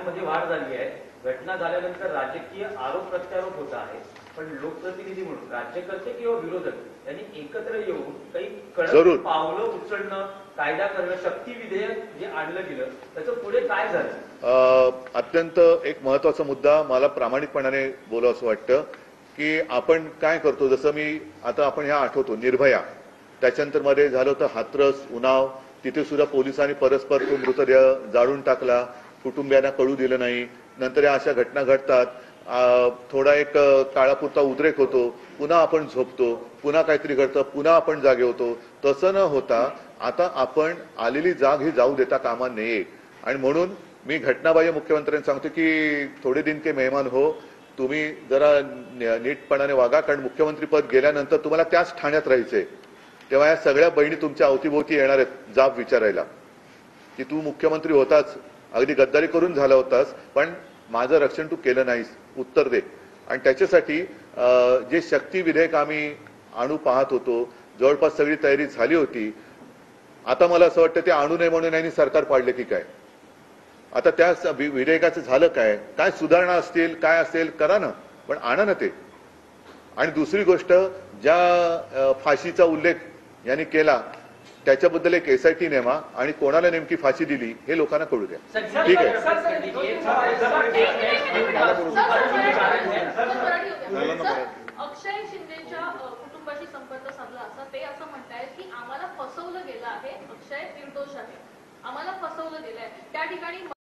गुन्ह्यांमध्ये वाढ झाली आहे। घटना झाल्यानंतर राजकीय आरोप प्रत्यारोप होत आहे, पण लोकप्रतिनिधी म्हणून राज्यकर्ते किंवा विरोधक यांनी एकत्र येऊन काही कडक पावलं उचलणं, कायदा करणं, शक्ती विधेयक जे आणलं गेलं त्याचं पुढे काय झालं? अत्यंत एक महत्वाचा मुद्दा मला प्रामाणिकपणाने बोलावंसं वाटतं की आपण काय करतो, जसं मी आता आपण ह्या आठवतो निर्भया, त्याच्यानंतर मध्ये झालं होतं हाथरस, उन्नाव, तिथे सुद्धा पोलिसांनी परस्पर तो मृतदेह जाळून टाकला, कुटुंबियांना कळू दिलं नाही। नंतर या अशा घटना घडतात, थोडा एक काळापुरता उद्रेक होतो, पुन्हा आपण झोपतो, पुन्हा काहीतरी घडतं, पुन्हा आपण जागे होतो। तसं न होता आता आपण आलेली जाग ही जाऊ देता कामा नये। आणि म्हणून मी घटनाबाह्य मुख्यमंत्र्यांना सांगतो की थोडे दिन के मेहमान हो, तुम्ही जरा नीटपणाने वागा, कारण मुख्यमंत्री पद गेल्यानंतर तुम्हाला त्याच ठाण्यात राहायचंय। तेव्हा या सगळ्या बहिणी तुमच्या अवतीभोवती येणार आहेत जाब विचारायला की तू मुख्यमंत्री होताच, अगदी गद्दारी करून झाला होतास, पण माझं रक्षण तू केलं नाहीस, उत्तर दे। आणि त्याच्यासाठी जे शक्ती विधेयक आम्ही आणू पाहत होतो, जवळपास सगळी तयारी झाली होती। आता मला असं वाटतं ते आणू नये म्हणून यांनी सरकार पाडले की काय? आता त्या विधेयकाचं झालं काय? काय सुधारणा असतील, काय असेल करा ना, पण आणा ना ते। आणि दुसरी गोष्ट, ज्या फाशीचा उल्लेख यांनी केला त्याच्याबद्दल एक SIT नेमा आणि कोणाला नेमकी फाशी दिली हे लोकांना कळू द्या। ठीक आहे। अक्षय शिंदेच्या कुटुंबाशी संपर्क साधला असता ते असं म्हणतायत की आम्हाला फसवलं गेलं आहे, अक्षय निर्दोष आहे, आम्हाला फसवलं गेलंय। त्या ठिकाणी